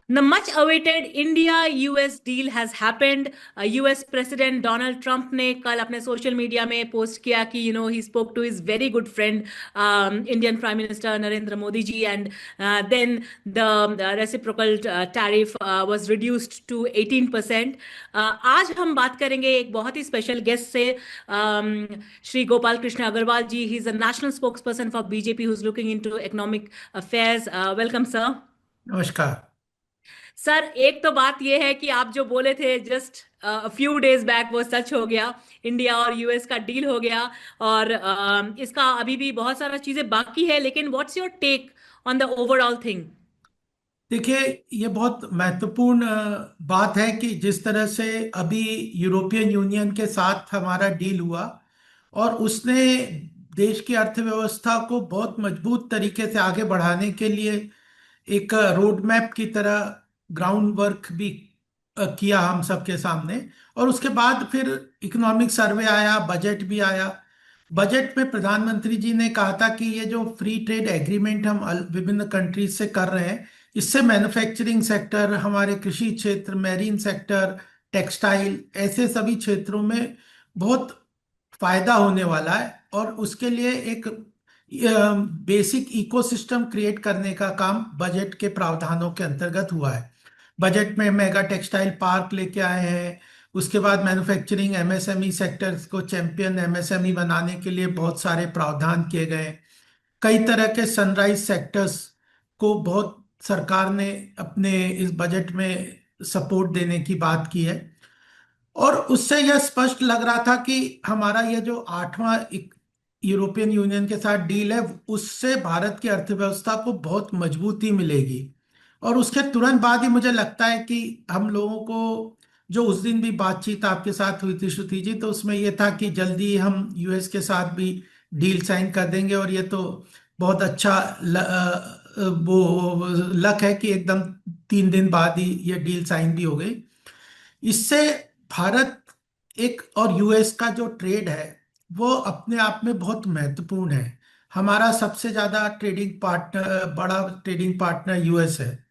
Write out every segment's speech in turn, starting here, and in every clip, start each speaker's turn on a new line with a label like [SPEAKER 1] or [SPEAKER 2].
[SPEAKER 1] The much awaited India US deal has happened. US President Donald Trump ने कल अपने social media में post किया कि he spoke to his very good friend Indian Prime Minister Narendra Modi ji, and then the reciprocal tariff was reduced to 18%. आज हम बात करेंगे एक बहुत ही स्पेशल गेस्ट से, Shri Gopal Krishna Agrawal ji. He is a national spokesperson for BJP who is looking into economic affairs. Welcome sir.
[SPEAKER 2] नमस्कार।
[SPEAKER 1] Sir, एक तो बात यह है कि आप जो बोले थे जस्ट फ्यू डेज बैक वो सच हो गया. इंडिया और यूएस का डील हो गया, और इसका अभी भी बहुत सारा चीजें बाकी है, लेकिन what's your take on the overall thing?
[SPEAKER 2] देखिए, ये बहुत महत्वपूर्ण बात है कि जिस तरह से अभी यूरोपियन यूनियन के साथ हमारा डील हुआ और उसने देश की अर्थव्यवस्था को बहुत मजबूत तरीके से आगे बढ़ाने के लिए एक रोड मैप की तरह ग्राउंड वर्क भी किया हम सबके सामने। और उसके बाद फिर इकोनॉमिक सर्वे आया, बजट भी आया। बजट में प्रधानमंत्री जी ने कहा था कि ये जो फ्री ट्रेड एग्रीमेंट हम विभिन्न कंट्रीज से कर रहे हैं, इससे मैन्युफैक्चरिंग सेक्टर, हमारे कृषि क्षेत्र, मैरीन सेक्टर, टेक्सटाइल, ऐसे सभी क्षेत्रों में बहुत फायदा होने वाला है। और उसके लिए एक बेसिक इकोसिस्टम क्रिएट करने का काम बजट के प्रावधानों के अंतर्गत हुआ है। बजट में मेगा टेक्सटाइल पार्क लेके आए हैं। उसके बाद मैन्युफैक्चरिंग एमएसएमई सेक्टर्स को चैंपियन एमएसएमई बनाने के लिए बहुत सारे प्रावधान किए गए। कई तरह के सनराइज सेक्टर्स को बहुत सरकार ने अपने इस बजट में सपोर्ट देने की बात की है। और उससे यह स्पष्ट लग रहा था कि हमारा यह जो आठवां यूरोपियन यूनियन के साथ डील है, उससे भारत की अर्थव्यवस्था को बहुत मजबूती मिलेगी। और उसके तुरंत बाद ही मुझे लगता है कि हम लोगों को, जो उस दिन भी बातचीत आपके साथ हुई थी श्रुति जी, तो उसमें यह था कि जल्दी ही हम यूएस के साथ भी डील साइन कर देंगे। और ये तो बहुत अच्छा वो लक है कि एकदम 3 दिन बाद ही ये डील साइन भी हो गई। इससे भारत एक और यूएस का जो ट्रेड है वो अपने आप में बहुत महत्वपूर्ण है। हमारा सबसे ज्यादा ट्रेडिंग पार्टनर, बड़ा ट्रेडिंग पार्टनर यूएस है।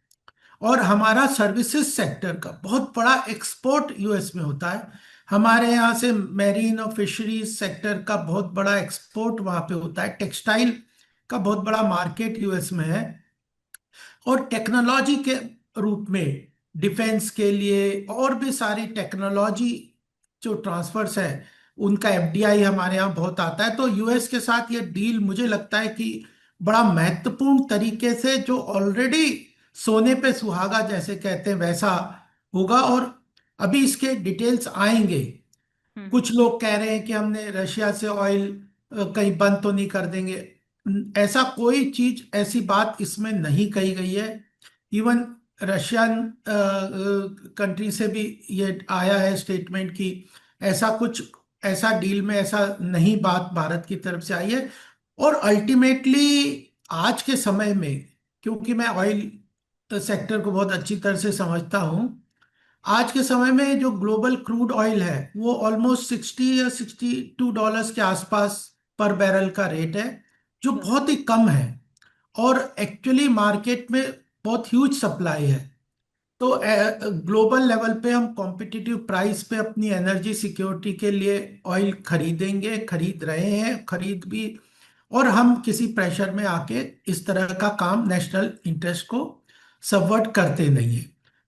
[SPEAKER 2] और हमारा सर्विसेज सेक्टर का बहुत बड़ा एक्सपोर्ट यूएस में होता है। हमारे यहाँ से मैरीन और फिशरीज सेक्टर का बहुत बड़ा एक्सपोर्ट वहाँ पे होता है। टेक्सटाइल का बहुत बड़ा मार्केट यूएस में है। और टेक्नोलॉजी के रूप में डिफेंस के लिए और भी सारी टेक्नोलॉजी जो ट्रांसफर्स है, उनका एफडीआई हमारे यहाँ बहुत आता है। तो यूएस के साथ ये डील मुझे लगता है कि बड़ा महत्वपूर्ण तरीके से, जो ऑलरेडी सोने पे सुहागा जैसे कहते हैं, वैसा होगा। और अभी इसके डिटेल्स आएंगे। कुछ लोग कह रहे हैं कि हमने रशिया से ऑयल कहीं बंद तो नहीं कर देंगे। ऐसा कोई चीज, ऐसी बात इसमें नहीं कही गई है। इवन रशियन कंट्री से भी ये आया है स्टेटमेंट कि ऐसा कुछ, ऐसा डील में ऐसा नहीं बात भारत की तरफ से आई है। और अल्टीमेटली आज के समय में, क्योंकि मैं ऑयल सेक्टर को बहुत अच्छी तरह से समझता हूँ, आज के समय में जो ग्लोबल क्रूड ऑयल है वो ऑलमोस्ट 60 या $62 के आसपास पर बैरल का रेट है, जो बहुत ही कम है। और एक्चुअली मार्केट में बहुत ह्यूज सप्लाई है। तो ग्लोबल लेवल पे हम कॉम्पिटिटिव प्राइस पे अपनी एनर्जी सिक्योरिटी के लिए ऑयल खरीदेंगे, खरीद रहे हैं, खरीद भी। और हम किसी प्रेशर में आके इस तरह का काम, नेशनल इंटरेस्ट को सबवर्ट करते नहीं है।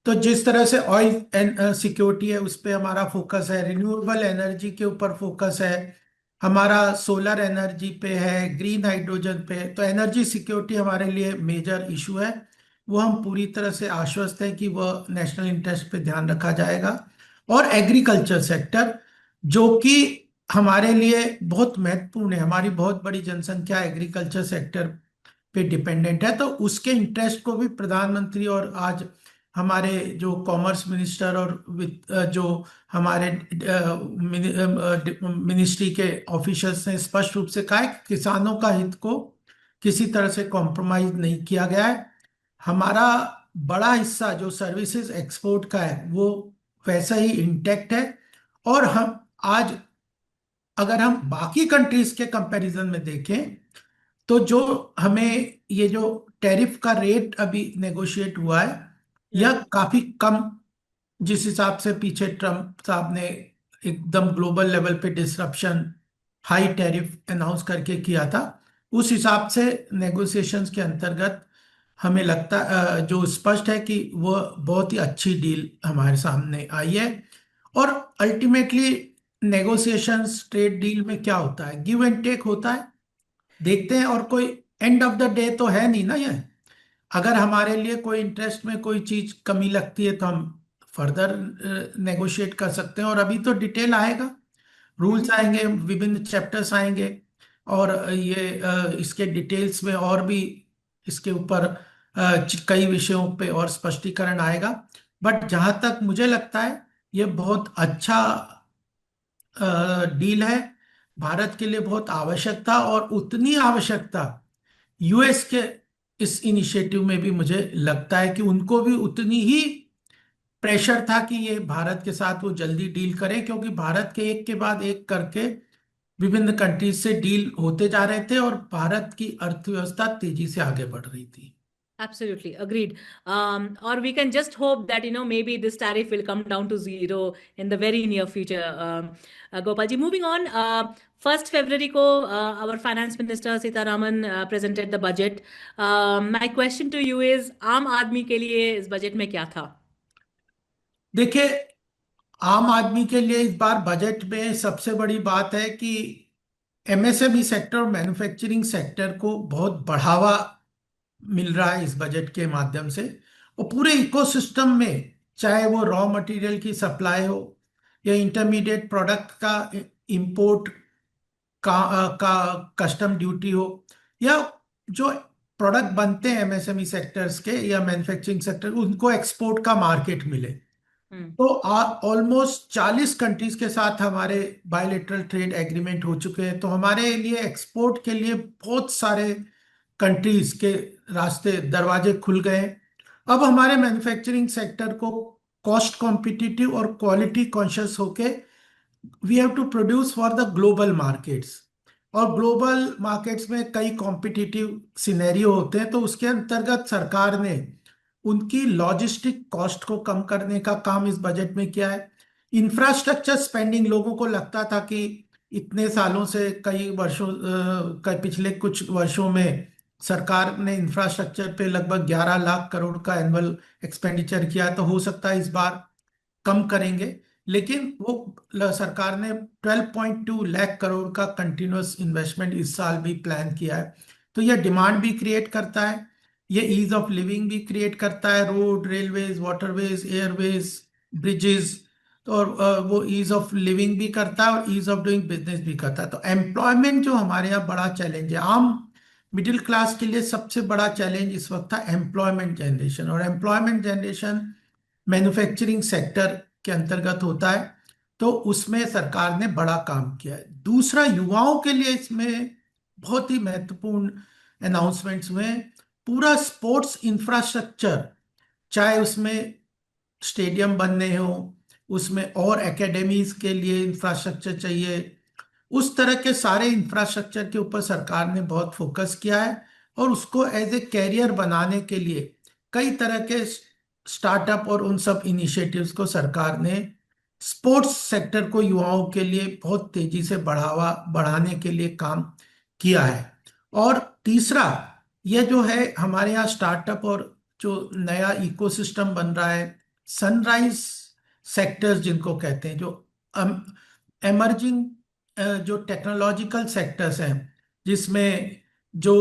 [SPEAKER 2] तो जिस तरह से ऑयल एंड सिक्योरिटी है, उस पे हमारा फोकस है। रिन्यूएबल एनर्जी के ऊपर फोकस है हमारा, सोलर एनर्जी पे है, ग्रीन हाइड्रोजन पे है। तो एनर्जी सिक्योरिटी हमारे लिए मेजर इशू है। वो हम पूरी तरह से आश्वस्त हैं कि वह नेशनल इंटरेस्ट पे ध्यान रखा जाएगा। और एग्रीकल्चर सेक्टर, जो कि हमारे लिए बहुत महत्वपूर्ण है, हमारी बहुत बड़ी जनसंख्या एग्रीकल्चर सेक्टर पे डिपेंडेंट है, तो उसके इंटरेस्ट को भी प्रधानमंत्री और आज हमारे जो कॉमर्स मिनिस्टर और जो हमारे मिनिस्ट्री के ऑफिसर्स ने स्पष्ट रूप से कहा है कि किसानों का हित को किसी तरह से कॉम्प्रोमाइज नहीं किया गया है। हमारा बड़ा हिस्सा जो सर्विसेज एक्सपोर्ट का है वो वैसा ही इंटैक्ट है। और हम आज, अगर हम बाकी कंट्रीज के कंपैरिजन में देखें, तो जो हमें ये जो टैरिफ का रेट अभी नेगोशिएट हुआ है, यह
[SPEAKER 1] right.
[SPEAKER 2] काफी कम, जिस हिसाब से पीछे ट्रम्प साहब ने एकदम ग्लोबल लेवल पे डिसरप्शन, हाई टैरिफ अनाउंस करके किया था, उस हिसाब से नेगोशिएशंस के अंतर्गत हमें लगता जो स्पष्ट है कि वह बहुत ही अच्छी डील हमारे सामने आई है। और अल्टीमेटली नेगोशिएशंस ट्रेड डील में क्या होता है, गिव एंड टेक होता है। देखते हैं, और कोई एंड ऑफ द डे तो है नहीं ना ये। अगर हमारे लिए कोई इंटरेस्ट में कोई चीज कमी लगती है तो हम फर्दर नेगोशिएट कर सकते हैं, और अभी तो डिटेल आएगा, रूल्स
[SPEAKER 1] Mhm.
[SPEAKER 2] आएंगे, विभिन्न चैप्टर्स आएंगे, और ये इसके डिटेल्स में और भी इसके ऊपर कई विषयों पे और स्पष्टीकरण आएगा। बट जहां तक मुझे लगता है ये बहुत अच्छा डील है, भारत के लिए बहुत आवश्यक था, और उतनी आवश्यकता यूएस के इस इनिशिएटिव में भी मुझे लगता है कि उनको भी उतनी ही प्रेशर था कि ये भारत के साथ वो जल्दी डील करें, क्योंकि भारत के एक के बाद एक करके विभिन्न कंट्रीज से डील होते जा रहे थे और भारत की अर्थव्यवस्था तेजी से आगे बढ़ रही थी।
[SPEAKER 1] Absolutely agreed. Or we can just hope that maybe this tariff will come down to zero in the very near future. Gopalji, moving on. 1st February को our finance minister Sitaraman presented the budget. My question to you is आम आदमी के लिए इस budget में क्या था?
[SPEAKER 2] देखिए, आम आदमी के लिए इस बार बजट में सबसे बड़ी बात है कि एमएसएमई सेक्टर और मैन्युफैक्चरिंग सेक्टर को बहुत बढ़ावा मिल रहा है इस बजट के माध्यम से। और पूरे इकोसिस्टम में, चाहे वो रॉ मटेरियल की सप्लाई हो या इंटरमीडिएट प्रोडक्ट का इंपोर्ट का कस्टम ड्यूटी हो, या जो प्रोडक्ट बनते हैं एमएसएमई सेक्टर्स के या मैन्युफैक्चरिंग सेक्टर, उनको एक्सपोर्ट का मार्केट मिले।
[SPEAKER 1] हम्म।
[SPEAKER 2] तो ऑलमोस्ट 40 कंट्रीज के साथ हमारे बायलेटरल ट्रेड एग्रीमेंट हो चुके हैं, तो हमारे लिए एक्सपोर्ट के लिए बहुत सारे कंट्रीज के रास्ते, दरवाजे खुल गए हैं। अब हमारे मैन्युफैक्चरिंग सेक्टर को कॉस्ट कॉम्पिटिटिव और क्वालिटी कॉन्शियस होके we have to produce for the global markets. और ग्लोबल मार्केट्स में कई कॉम्पिटिटिव सिनेरियो होते हैं, तो उसके अंतर्गत सरकार ने उनकी लॉजिस्टिक कॉस्ट को कम करने का काम इस बजट में किया है। इंफ्रास्ट्रक्चर स्पेंडिंग, लोगों को लगता था कि इतने सालों से, कई वर्षों कई पिछले कुछ वर्षों में सरकार ने इंफ्रास्ट्रक्चर पे लगभग 11 लाख करोड़ का एनुअल एक्सपेंडिचर किया है, तो हो सकता है इस बार कम करेंगे। लेकिन वो सरकार ने 12.2 लाख करोड़ का कंटिन्यूअस इन्वेस्टमेंट इस साल भी प्लान किया है। तो यह डिमांड भी क्रिएट करता है, ये ईज ऑफ लिविंग भी क्रिएट करता है, road, railways, waterways, Airways, bridges. तो और वो ईज ऑफ लिविंग भी करता है और ईज ऑफ डूइंग बिजनेस भी करता है। तो एम्प्लॉयमेंट जो हमारे यहाँ बड़ा चैलेंज है, आम मिडिल क्लास के लिए सबसे बड़ा चैलेंज इस वक्त था एम्प्लॉयमेंट जनरेशन। और एम्प्लॉयमेंट जनरेशन मैन्युफैक्चरिंग सेक्टर के अंतर्गत होता है, तो उसमें सरकार ने बड़ा काम किया है। दूसरा, युवाओं के लिए इसमें बहुत ही महत्वपूर्ण अनाउंसमेंट्स हुए हैं। पूरा स्पोर्ट्स इंफ्रास्ट्रक्चर, चाहे उसमें स्टेडियम बनने हो, उसमें और एकेडमीज के लिए इंफ्रास्ट्रक्चर चाहिए, उस तरह के सारे इंफ्रास्ट्रक्चर के ऊपर सरकार ने बहुत फोकस किया है। और उसको एज ए कैरियर बनाने के लिए कई तरह के स्टार्टअप और उन सब इनिशिएटिव्स को सरकार ने स्पोर्ट्स सेक्टर को युवाओं के लिए बहुत तेजी से बढ़ावा बढ़ाने के लिए काम किया है। और तीसरा, यह जो है हमारे यहाँ स्टार्टअप और जो नया इकोसिस्टम बन रहा है, सनराइज सेक्टर्स जिनको कहते हैं, जो एमर्जिंग जो टेक्नोलॉजिकल सेक्टर्स हैं, जिसमें जो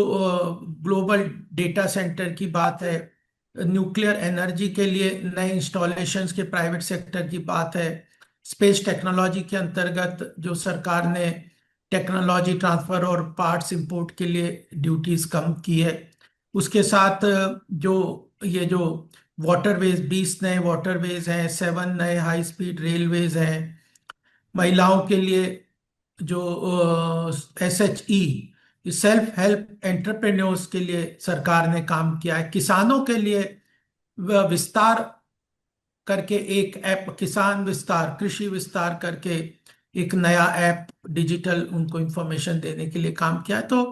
[SPEAKER 2] ग्लोबल डेटा सेंटर की बात है, न्यूक्लियर एनर्जी के लिए नए इंस्टॉलेशंस के प्राइवेट सेक्टर की बात है, स्पेस टेक्नोलॉजी के अंतर्गत जो सरकार ने टेक्नोलॉजी ट्रांसफर और पार्ट्स इंपोर्ट के लिए ड्यूटीज कम की है, उसके साथ जो ये जो वाटरवेज, 20 नए वाटरवेज हैं, 7 नए हाई स्पीड रेलवेज हैं, महिलाओं के लिए जो SHE, सेल्फ हेल्प एंटरप्रेन्योर्स के लिए सरकार ने काम किया है। किसानों के लिए विस्तार करके एक ऐप, किसान विस्तार, कृषि विस्तार करके एक नया ऐप डिजिटल उनको इंफॉर्मेशन देने के लिए काम किया है। तो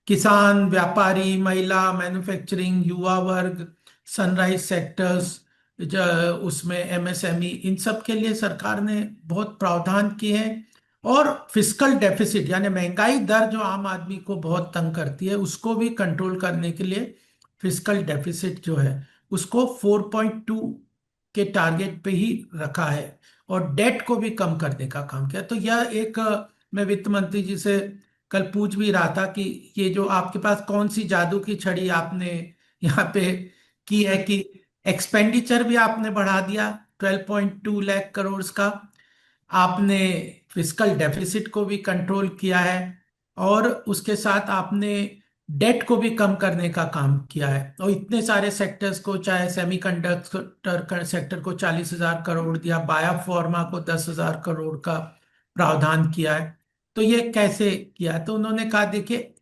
[SPEAKER 2] किसान, व्यापारी, महिला, मैन्युफैक्चरिंग, युवा वर्ग, सनराइज सेक्टर्स, उसमें एमएसएमई, इन सब के लिए सरकार ने बहुत प्रावधान किए हैं। और फिस्कल डेफिसिट यानी महंगाई दर जो आम आदमी को बहुत तंग करती है, उसको भी कंट्रोल करने के लिए फिस्कल डेफिसिट जो है उसको 4.2 के टारगेट पे ही रखा है, और डेट को भी कम करने का काम किया। तो यह एक मैं वित्त मंत्री जी से कल पूछ भी रहा था कि ये जो आपके पास कौन सी जादू की छड़ी आपने यहाँ पे की है कि एक्सपेंडिचर भी आपने बढ़ा दिया 12.2 लाख करोड़ का, आपने फिस्कल डेफिसिट को भी कंट्रोल किया है, और उसके साथ आपने डेट को भी कम करने का काम किया है। और इतने सारे सेक्टर्स को, चाहे सेमीकंडक्टर सेक्टर को 40,000 करोड़ दिया, बायोफार्मा को 10,000 करोड़ का प्रावधान किया है। तो ये कैसे किया है? तो उन्होंने कहा देखिए,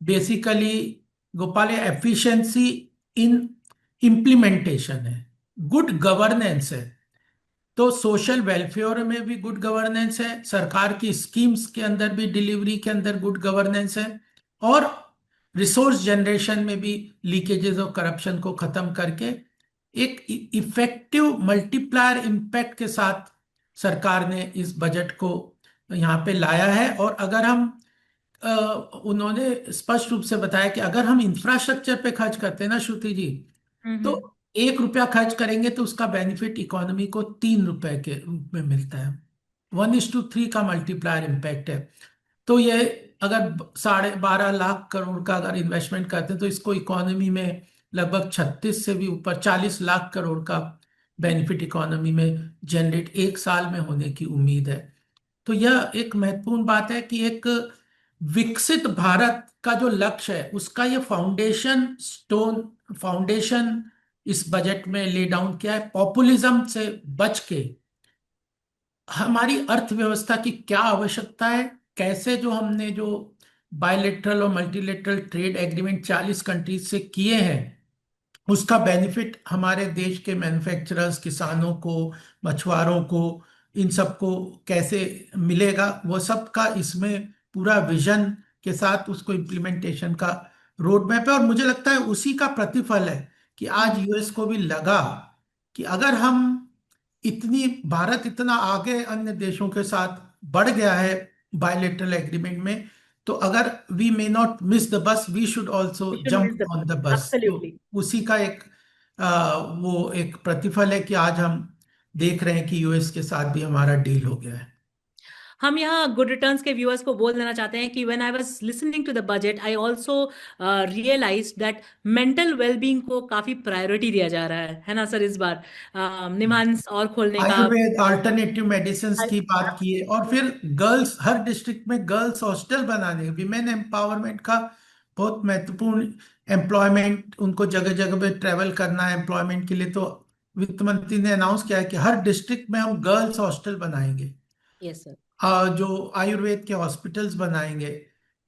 [SPEAKER 2] बेसिकली गोपाल, एफिशिएंसी इन इम्प्लीमेंटेशन है, गुड गवर्नेंस है। तो सोशल वेलफेयर में भी गुड गवर्नेंस है, सरकार की स्कीम्स के अंदर भी, डिलीवरी के अंदर गुड गवर्नेंस है, और रिसोर्स जनरेशन में भी लीकेजेस और करप्शन को खत्म करके एक इफेक्टिव मल्टीप्लायर इम्पैक्ट के साथ सरकार ने इस बजट को यहाँ पे लाया है। और अगर हम अ, उन्होंने स्पष्ट रूप से बताया कि अगर हम इंफ्रास्ट्रक्चर पे खर्च करते हैं ना श्रुति जी, तो
[SPEAKER 1] हम्म।
[SPEAKER 2] 1 रुपया खर्च करेंगे तो उसका बेनिफिट इकोनॉमी को 3 रुपए के रूप में मिलता है। 1:3 का मल्टीप्लायर इम्पैक्ट है। तो ये अगर 12.5 लाख करोड़ का अगर इन्वेस्टमेंट करते हैं, तो इसको इकोनॉमी में लगभग 36 से भी ऊपर 40 लाख करोड़ का बेनिफिट इकोनॉमी में जनरेट 1 साल में होने की उम्मीद है। तो यह एक महत्वपूर्ण बात है कि एक विकसित भारत का जो लक्ष्य है उसका ये फाउंडेशन इस बजट में ले डाउन किया है। पॉपुलिज्म से बच के हमारी अर्थव्यवस्था की क्या आवश्यकता है, कैसे जो हमने जो बायलेटरल और मल्टीलेटरल ट्रेड एग्रीमेंट 40 कंट्रीज से किए हैं, उसका बेनिफिट हमारे देश के मैन्युफैक्चरर्स, किसानों को, मछुआरों को, इन सबको कैसे मिलेगा, वो सब का इसमें पूरा विजन के साथ उसको इम्प्लीमेंटेशन का रोड मैप है। और मुझे लगता है उसी का प्रतिफल है कि आज यूएस को भी लगा कि अगर हम इतनी भारत इतना आगे अन्य देशों के साथ बढ़ गया है बायलेटरल एग्रीमेंट में, तो अगर we may not miss the bus, we should also
[SPEAKER 1] We should miss
[SPEAKER 2] jump
[SPEAKER 1] the
[SPEAKER 2] on
[SPEAKER 1] bus.
[SPEAKER 2] The bus. तो
[SPEAKER 1] Absolutely.
[SPEAKER 2] उसी का एक वो एक प्रतिफल है कि आज हम देख रहे हैं कि यूएस के साथ भी हमारा डील हो गया है।
[SPEAKER 1] हम यहाँ गुड रिटर्न्स के व्यूअर्स को बोल देना चाहते हैं कि when I was listening to the budget I also realise that mental wellbeing को काफी प्रायोरिटी दिया जा रहा है ना सर? इस बार निमांस और खोलने का।
[SPEAKER 2] आयुर्वेद, अल्टरनेटिव मेडिसिन की बात की है, और फिर गर्ल्स, हर डिस्ट्रिक्ट में गर्ल्स हॉस्टल बनाने, विमेन एम्पावरमेंट का बहुत महत्वपूर्ण, एम्प्लॉयमेंट, उनको जगह जगह पे ट्रेवल करना है एम्प्लॉयमेंट के लिए। तो वित्त मंत्री ने अनाउंस किया है कि हर डिस्ट्रिक्ट में हम गर्ल्स हॉस्टल बनाएंगे,
[SPEAKER 1] यस सर।
[SPEAKER 2] जो आयुर्वेद के हॉस्पिटल्स बनाएंगे,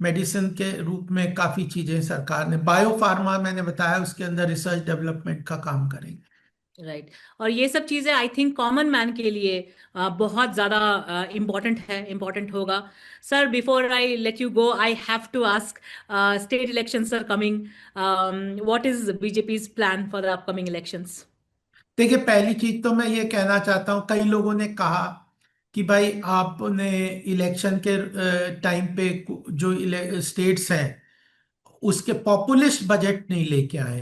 [SPEAKER 2] मेडिसिन के रूप में काफी चीजें सरकार ने, बायो फार्मा मैंने बताया उसके अंदर रिसर्च डेवलपमेंट का काम करेंगे।
[SPEAKER 1] राइट। और ये सब चीजें आई थिंक कॉमन मैन के लिए बहुत ज्यादा इम्पोर्टेंट होगा। Sir, before I let you go I have to ask, state elections are coming, what is BJP's plan for the upcoming elections?
[SPEAKER 2] देखिए, पहली चीज तो मैं ये कहना चाहता हूँ, कई लोगों ने कहा कि भाई आपने इलेक्शन के टाइम पे जो स्टेट्स हैं उसके पॉपुलिस्ट बजट नहीं लेके आए।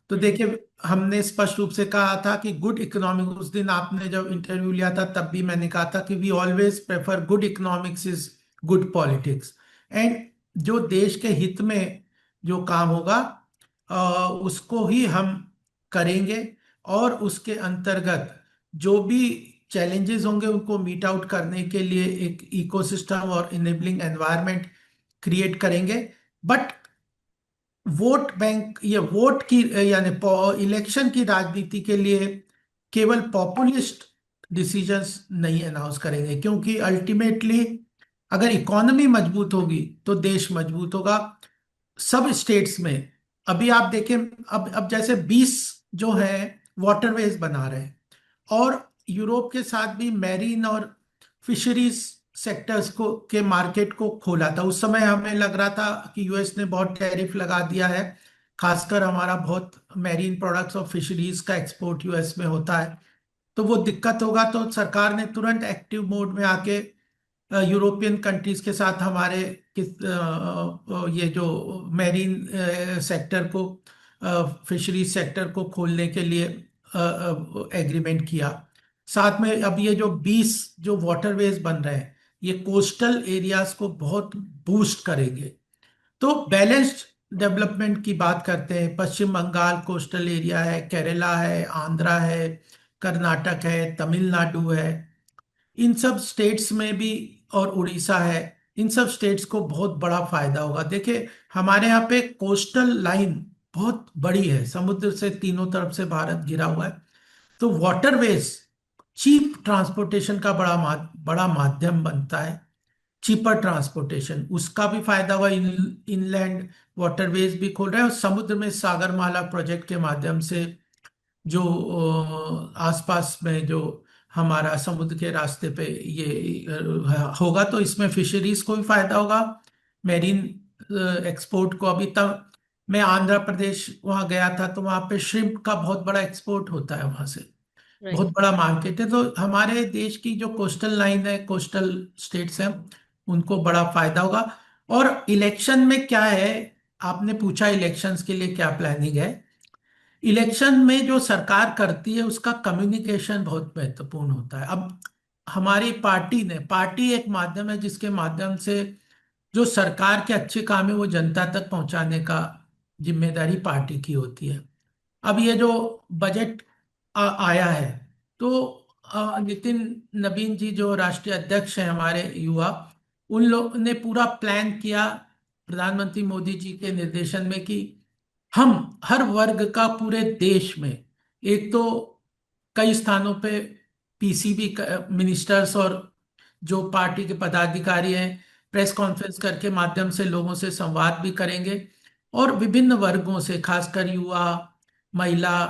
[SPEAKER 2] तो देखिए, हमने स्पष्ट रूप से कहा था कि गुड इकोनॉमिक, उस दिन आपने जब इंटरव्यू लिया था तब भी मैंने कहा था कि we always prefer good economics is good politics. And जो देश के हित में जो काम होगा उसको ही हम करेंगे, और उसके अंतर्गत जो भी चैलेंजेस होंगे उनको मीट आउट करने के लिए एक इकोसिस्टम और इनेबलिंग एनवायरनमेंट क्रिएट करेंगे। बट वोट बैंक, ये वोट की यानी इलेक्शन की राजनीति के लिए केवल पॉपुलिस्ट डिसीजंस नहीं अनाउंस करेंगे, क्योंकि अल्टीमेटली अगर इकोनॉमी मजबूत होगी तो देश मजबूत होगा। सब स्टेट्स में अभी आप देखें, अब जैसे 20 जो है वाटरवेज बना रहे हैं, और यूरोप के साथ भी मैरीन और फिशरीज सेक्टर्स को के मार्केट को खोला था। उस समय हमें लग रहा था कि यूएस ने बहुत टैरिफ लगा दिया है, खासकर हमारा बहुत मैरीन प्रोडक्ट्स और फिशरीज का एक्सपोर्ट यूएस में होता है। तो वो दिक्कत होगा, तो सरकार ने तुरंत एक्टिव मोड में आके यूरोपियन कंट्रीज के साथ हमारे ये जो मैरीन सेक्टर को, फिशरीज सेक्टर को खोलने के लिए एग्रीमेंट किया। साथ में अब ये जो 20 जो वाटरवेज बन रहे हैं, ये कोस्टल एरियाज को बहुत बूस्ट करेंगे। तो बैलेंस्ड डेवलपमेंट की बात करते हैं, पश्चिम बंगाल कोस्टल एरिया है, केरला है, आंध्रा है, कर्नाटक है, तमिलनाडु है, इन सब स्टेट्स में भी, और उड़ीसा है, इन सब स्टेट्स को बहुत बड़ा फायदा होगा। देखिए, हमारे यहाँ पे कोस्टल लाइन बहुत बड़ी है, समुद्र से तीनों तरफ से भारत घिरा हुआ है। तो वाटरवेज चीप ट्रांसपोर्टेशन का बड़ा माध्यम बनता है। चीपर ट्रांसपोर्टेशन, उसका भी फायदा हुआ। इनलैंड वाटरवेज भी खोल रहे हैं, और समुद्र में सागरमाला प्रोजेक्ट के माध्यम से जो आसपास में जो हमारा समुद्र के रास्ते पे ये होगा, तो इसमें फिशरीज को भी फायदा होगा, मेरीन एक्सपोर्ट को। अभी तक मैं आंध्र प्रदेश वहाँ गया था, तो वहाँ पे श्रिम्प का बहुत बड़ा एक्सपोर्ट होता है वहाँ से, बहुत
[SPEAKER 1] राइट।
[SPEAKER 2] बड़ा मार्केट है। तो हमारे देश की जो कोस्टल लाइन है, कोस्टल स्टेट्स हैं, उनको बड़ा फायदा होगा। और इलेक्शन में क्या है, आपने पूछा इलेक्शंस के लिए क्या प्लानिंग है। इलेक्शन में जो सरकार करती है उसका कम्युनिकेशन बहुत महत्वपूर्ण होता है। अब हमारी पार्टी एक माध्यम है जिसके माध्यम से जो सरकार के अच्छे काम है वो जनता तक पहुंचाने का जिम्मेदारी पार्टी की होती है। अब ये जो बजट आया है, तो नितिन नवीन जी जो राष्ट्रीय अध्यक्ष हैं हमारे युवा, उन लोग ने पूरा प्लान किया प्रधानमंत्री मोदी जी के निर्देशन में कि हम हर वर्ग का पूरे देश में, एक तो कई स्थानों पे पीसीबी मिनिस्टर्स और जो पार्टी के पदाधिकारी हैं, प्रेस कॉन्फ्रेंस करके माध्यम से लोगों से संवाद भी करेंगे, और विभिन्न वर्गों से, खासकर युवा, महिला,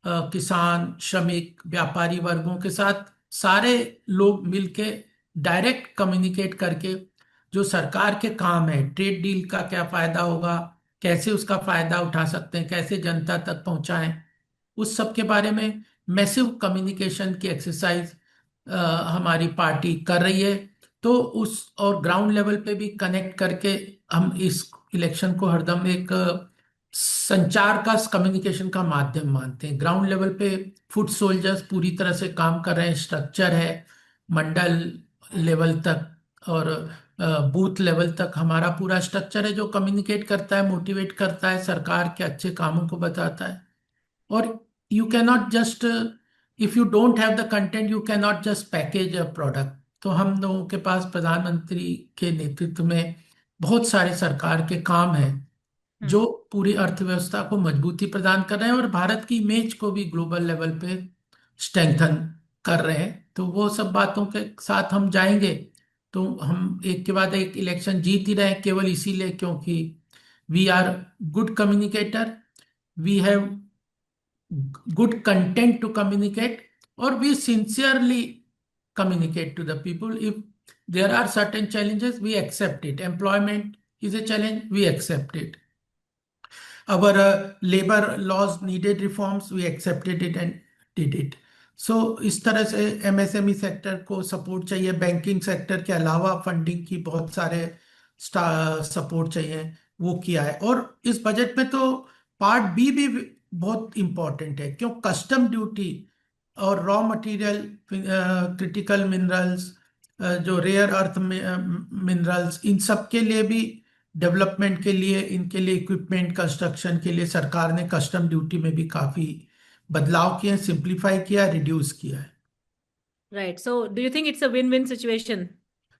[SPEAKER 2] किसान, श्रमिक, व्यापारी वर्गों के साथ सारे लोग मिलके डायरेक्ट कम्युनिकेट करके जो सरकार के काम है, ट्रेड डील का क्या फायदा होगा, कैसे उसका फायदा उठा सकते हैं, कैसे जनता तक पहुंचाएं, उस सब के बारे में मैसिव कम्युनिकेशन की एक्सरसाइज हमारी पार्टी कर रही है। तो उस और ग्राउंड लेवल पे भी कनेक्ट करके हम इस इलेक्शन को हरदम एक संचार का, कम्युनिकेशन का माध्यम मानते हैं। ग्राउंड लेवल पे फुट सोल्जर्स पूरी तरह से काम कर रहे हैं, स्ट्रक्चर है मंडल लेवल तक और बूथ लेवल तक, हमारा पूरा स्ट्रक्चर है जो कम्युनिकेट करता है, मोटिवेट करता है, सरकार के अच्छे कामों को बताता है। और you cannot just, if you don't have the content, you cannot just package a product. तो हम लोगों के पास प्रधानमंत्री के नेतृत्व में बहुत सारे सरकार के काम हैं जो पूरी अर्थव्यवस्था को मजबूती प्रदान कर रहे हैं और भारत की इमेज को भी ग्लोबल लेवल पे स्ट्रेंथन कर रहे हैं। तो वो सब बातों के साथ हम जाएंगे, तो हम एक के बाद एक इलेक्शन जीत ही रहे हैं, केवल इसीलिए क्योंकि we are good communicator, we have good content to communicate, or we sincerely communicate to the people. If there are certain challenges, we accept it. Employment is a challenge, we accept it. Our labor laws needed reforms, we accepted it and did it. सो इस तरह से MSME sector को support चाहिए, banking sector के अलावा funding की बहुत सारे सपोर्ट चाहिए, वो किया है। और इस बजट में तो पार्ट बी भी बहुत इंपॉर्टेंट है, क्यों कस्टम ड्यूटी और रॉ मटेरियल, क्रिटिकल मिनरल्स, जो रेयर अर्थ मिनरल्स, इन सब के लिए भी, डेवलपमेंट के लिए, इनके लिए इक्विपमेंट कंस्ट्रक्शन के लिए सरकार ने कस्टम ड्यूटी में भी काफी बदलाव किए हैं, सिंप्लीफाई किया है, रिड्यूस किया है।
[SPEAKER 1] Right. So, do you think it's a win-win situation?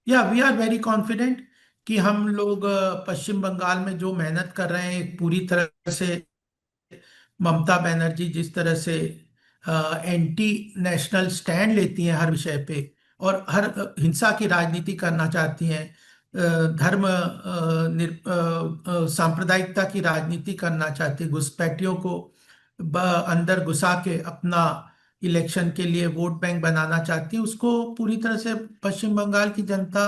[SPEAKER 2] या वी आर वेरी कॉन्फिडेंट कि हम लोग पश्चिम बंगाल में जो मेहनत कर रहे हैं, एक पूरी तरह से ममता बनर्जी जिस तरह से एंटी नेशनल स्टैंड लेती हैं हर विषय पे, और हर हिंसा की राजनीति करना चाहती हैं, धर्म सांप्रदायिकता की राजनीति करना चाहती है, घुसपैठियों को अंदर घुसा के अपना इलेक्शन के लिए वोट बैंक बनाना चाहती है, उसको पूरी तरह से पश्चिम बंगाल की जनता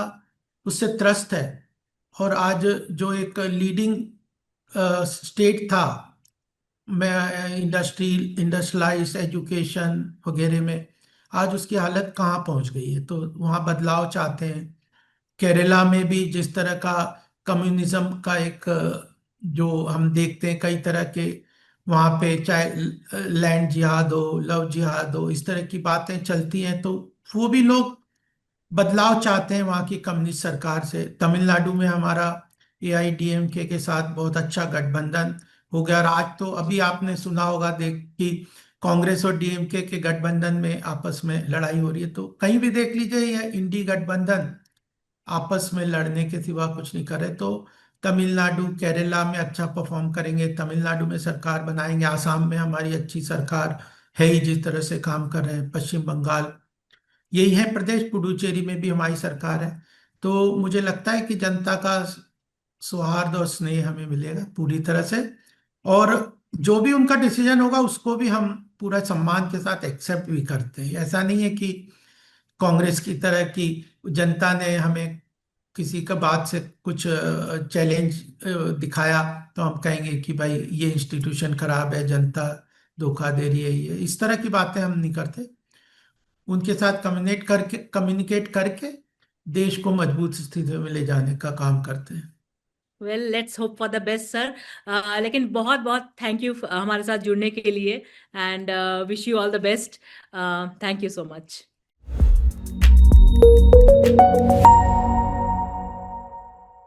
[SPEAKER 2] उससे त्रस्त है। और आज जो एक लीडिंग स्टेट था में इंडस्ट्रियलाइज एजुकेशन वगैरह में, आज उसकी हालत कहाँ पहुंच गई है। तो वहाँ बदलाव चाहते हैं। केरला में भी जिस तरह का कम्युनिज्म का एक जो हम देखते हैं कई तरह के, वहाँ पे चाहे लैंड जिहाद हो, लव जिहाद हो, इस तरह की बातें चलती हैं, तो वो भी लोग बदलाव चाहते हैं वहाँ की कम्युनिस्ट सरकार से। तमिलनाडु में हमारा एआईडीएमके के साथ बहुत अच्छा गठबंधन हो गया, और आज तो अभी आपने सुना होगा देख कि कांग्रेस और डीएमके के गठबंधन में आपस में लड़ाई हो रही है। तो कहीं भी देख लीजिए ये इंडी गठबंधन आपस में लड़ने के सिवा कुछ नहीं करे। तो तमिलनाडु केरला में अच्छा परफॉर्म करेंगे, तमिलनाडु में सरकार बनाएंगे, आसाम में हमारी अच्छी सरकार है ही जिस तरह से काम कर रहे हैं, पश्चिम बंगाल यही है प्रदेश, पुडुचेरी में भी हमारी सरकार है। तो मुझे लगता है कि जनता का सौहार्द और स्नेह हमें मिलेगा पूरी तरह से, और जो भी उनका डिसीजन होगा उसको भी हम पूरा सम्मान के साथ एक्सेप्ट भी करते हैं। ऐसा नहीं है कि कांग्रेस की तरह की जनता ने हमें किसी का बात से कुछ चैलेंज दिखाया तो हम कहेंगे कि भाई ये इंस्टीट्यूशन खराब है, जनता धोखा दे रही है, ये इस तरह की बातें हम नहीं करते। उनके साथ कम्युनिकेट करके देश को मजबूत स्थिति में ले जाने का काम करते हैं।
[SPEAKER 1] Well let's hope for the best sir. लेकिन बहुत बहुत थैंक यू हमारे साथ जुड़ने के लिए, and wish you all the best. Thank you so much.